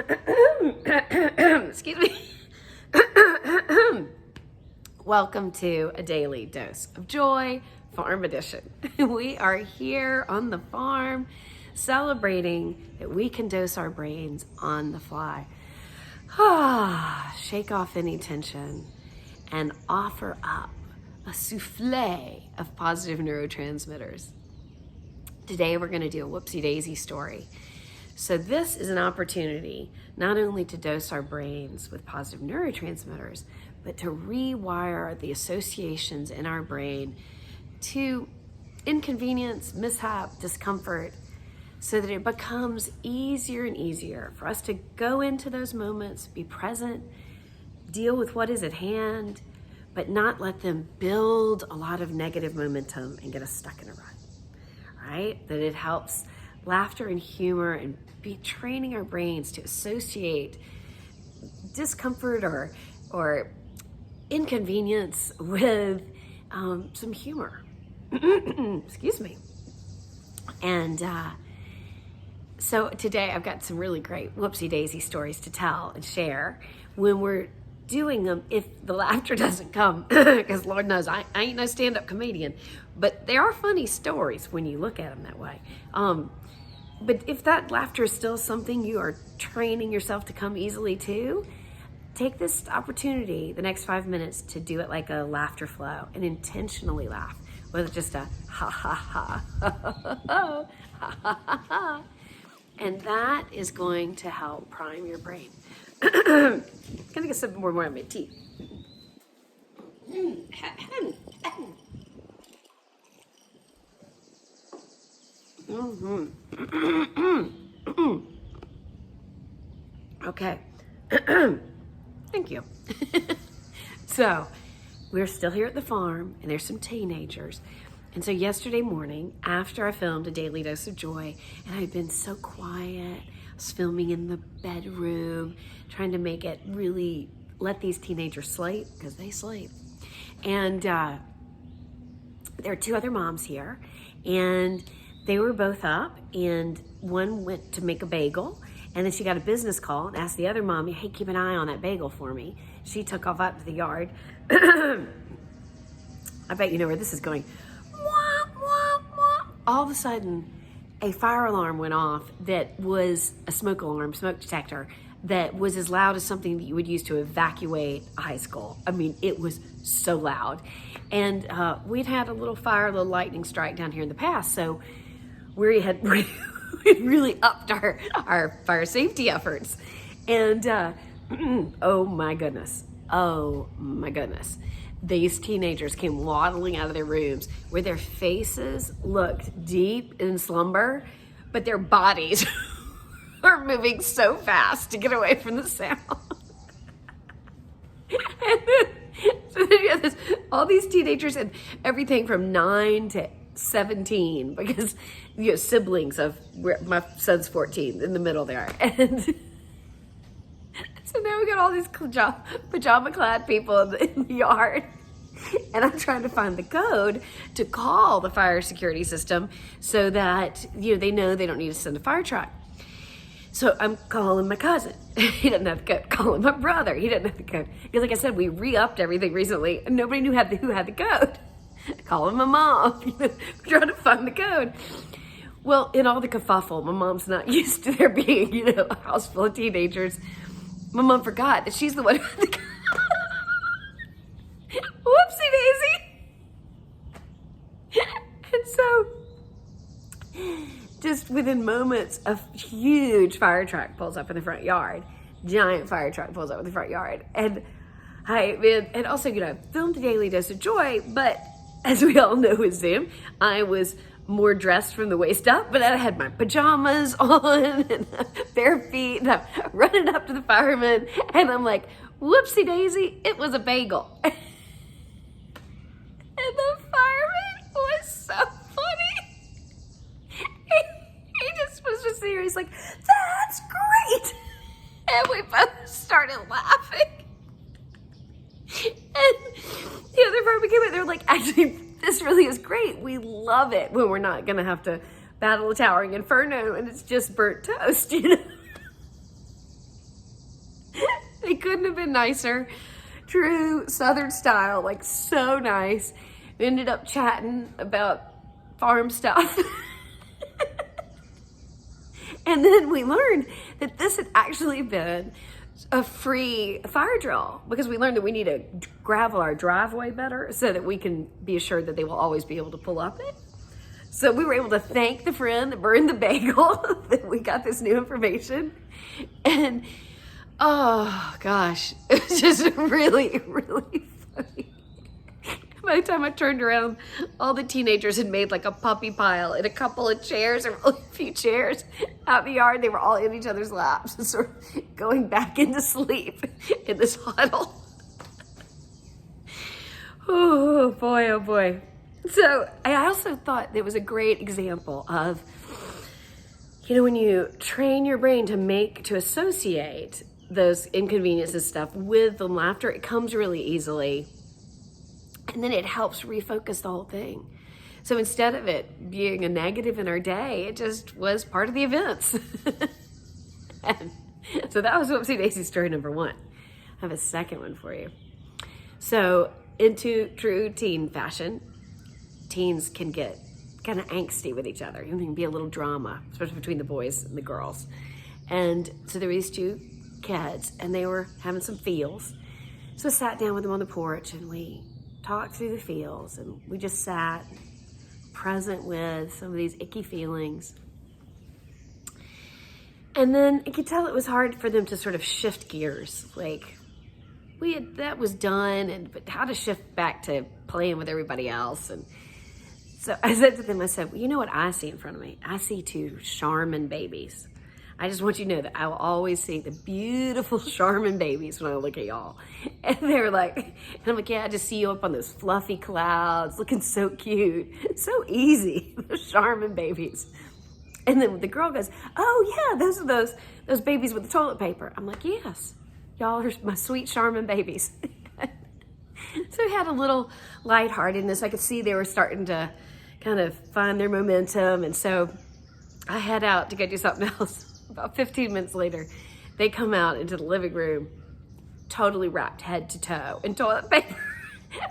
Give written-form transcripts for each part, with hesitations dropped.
Excuse me. Welcome to A Daily Dose of Joy, Farm Edition. We are here on the farm celebrating that we can dose our brains on the fly. Shake off any tension and offer up a souffle of positive neurotransmitters. Today we're going to do a whoopsie daisy story. So this is an opportunity not only to dose our brains with positive neurotransmitters, but to rewire the associations in our brain to inconvenience, mishap, discomfort, so that it becomes easier and easier for us to go into those moments, be present, deal with what is at hand, but not let them build a lot of negative momentum and get us stuck in a rut, right? That it helps laughter and humor and be training our brains to associate discomfort or inconvenience with some humor. Excuse me. And so today I've got some really great whoopsie daisy stories to tell and share when we're doing them if the laughter doesn't come, because Lord knows I ain't no stand-up comedian, but they are funny stories when you look at them that way. But if that laughter is still something you are training yourself to come easily to, take this opportunity, the next 5 minutes, to do it like a laughter flow and intentionally laugh, whether it's just a ha ha ha, ha ha ha, and that is going to help prime your brain. Gonna get some more of my tea. Okay. Thank you. So we're still here at the farm and there's some teenagers. And so yesterday morning, after I filmed A Daily Dose of Joy, and I'd been so quiet, I was filming in the bedroom, trying to make it really let these teenagers sleep, because they sleep. And there are two other moms here, and they were both up, and one went to make a bagel, and then she got a business call and asked the other mommy, hey, keep an eye on that bagel for me. She took off out to the yard. I bet you know where this is going. All of a sudden, a fire alarm went off that was a smoke alarm, smoke detector, that was as loud as something that you would use to evacuate a high school. I mean, it was so loud. And we'd had a little fire, a little lightning strike down here in the past, so we had really upped our fire safety efforts. And oh my goodness, these teenagers came waddling out of their rooms where their faces looked deep in slumber, but their bodies were moving so fast to get away from the sound. So then you have all these teenagers, and everything from 9 to 17, because you know, siblings of my son's 14 in the middle there. And so now we got all these pajama clad people in the yard, and I'm trying to find the code to call the fire security system so that they know they don't need to send a fire truck. So I'm calling my cousin. He doesn't have the code. Calling my brother. He doesn't have the code. Because like I said, we re-upped everything recently, and nobody knew who had the code. Calling my mom. We're trying to find the code. Well, in all the kerfuffle, my mom's not used to there being, a house full of teenagers. My mom forgot that she's the one who had the code. Whoopsie daisy. And so, just within moments, a huge fire truck pulls up in the front yard. Giant fire truck pulls up in the front yard. And also, I filmed A Daily Dose of Joy, but as we all know with Zoom, I was more dressed from the waist up, but I had my pajamas on and bare feet, and I'm running up to the fireman, and I'm like, whoopsie daisy, it was a bagel. And the fireman was so funny. He just was just here. He's like, that's great. And we both started laughing. And the other barbecue came in, they were like, actually, this really is great. We love it when we're not going to have to battle a towering inferno and it's just burnt toast, couldn't have been nicer. True Southern style, like so nice. We ended up chatting about farm stuff. And then we learned that this had actually been a free fire drill, because we learned that we need to gravel our driveway better so that we can be assured that they will always be able to pull up it. So we were able to thank the friend that burned the bagel that we got this new information. And oh gosh, it was just really, really funny. By the time I turned around, all the teenagers had made like a puppy pile in a couple of chairs, or a few chairs out in the yard. They were all in each other's laps and sort of going back into sleep in this huddle. Oh boy, oh boy. So I also thought it was a great example of, when you train your brain to associate those inconveniences stuff with the laughter, it comes really easily. And then it helps refocus the whole thing. So instead of it being a negative in our day, it just was part of the events. And so that was Whoopsie Daisy story number 1. I have a second one for you. So into true teen fashion, teens can get kind of angsty with each other. There can be a little drama, especially between the boys and the girls. And so there were these 2 kids, and they were having some feels. So I sat down with them on the porch, and we talked through the feels, and we just sat present with some of these icky feelings. And then I could tell it was hard for them to sort of shift gears. Like, that was done, but how to shift back to playing with everybody else. And so I said to them, I said, well, you know what I see in front of me? I see 2 Charmin babies. I just want you to know that I will always see the beautiful Charmin babies when I look at y'all. And they were like, and I'm like, yeah, I just see you up on those fluffy clouds, looking so cute. So easy, those Charmin babies. And then the girl goes, oh yeah, those are those babies with the toilet paper. I'm like, yes, y'all are my sweet Charmin babies. So we had a little lightheartedness. I could see they were starting to kind of find their momentum. And so I head out to go do something else. About 15 minutes later, they come out into the living room, totally wrapped head to toe in toilet paper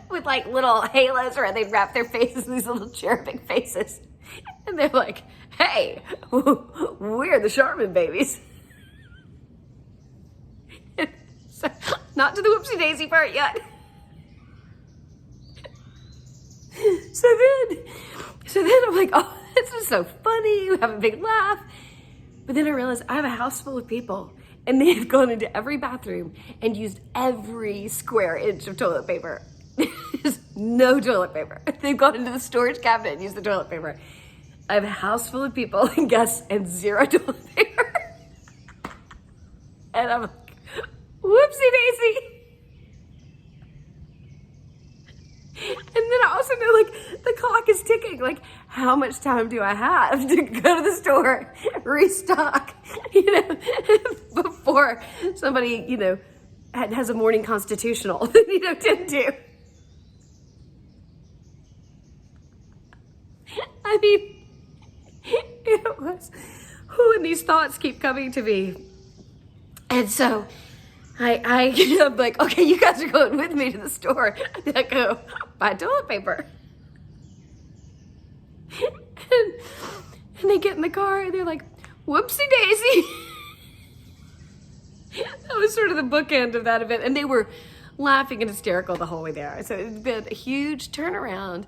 with like little halos around. They'd wrap their faces in these little cherubic faces. And they're like, hey, we're the Charmin babies. So, not to the Whoopsie Daisy part yet. So then I'm like, oh, this is so funny. We have a big laugh. But then I realized I have a house full of people, and they've gone into every bathroom and used every square inch of toilet paper. There's no toilet paper. They've gone into the storage cabinet and used the toilet paper. I have a house full of people, and guests, and 0 toilet paper. And I'm like, whoopsie daisy. And then I also know, like, the clock is ticking. Like, how much time do I have to go to the store, restock, before somebody, has a morning constitutional that you tend to. I mean, it was, and these thoughts keep coming to me. And so I'm like, okay, you guys are going with me to the store. I go buy toilet paper. And they get in the car and they're like, whoopsie daisy. That was sort of the bookend of that event. And they were laughing and hysterical the whole way there. So it's been a huge turnaround,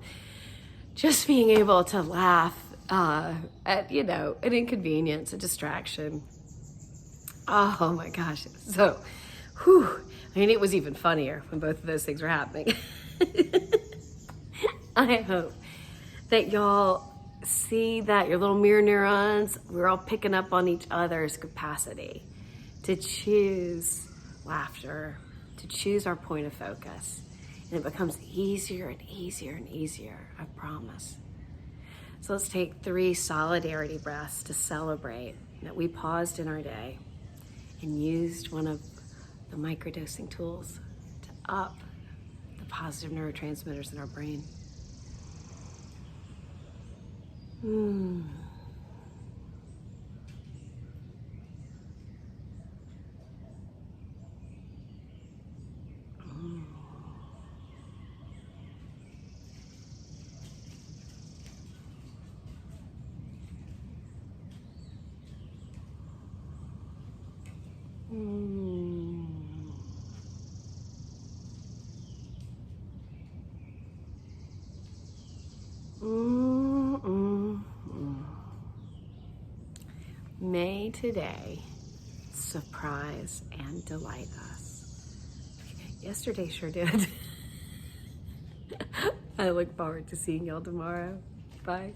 just being able to laugh at, an inconvenience, a distraction. Oh my gosh. So, it was even funnier when both of those things were happening. I hope that y'all see that your little mirror neurons, we're all picking up on each other's capacity to choose laughter, to choose our point of focus. And it becomes easier and easier and easier, I promise. So let's take 3 solidarity breaths to celebrate that we paused in our day and used one of the microdosing tools to up the positive neurotransmitters in our brain. may today surprise and delight us. Yesterday sure did. I look forward to seeing y'all tomorrow. Bye.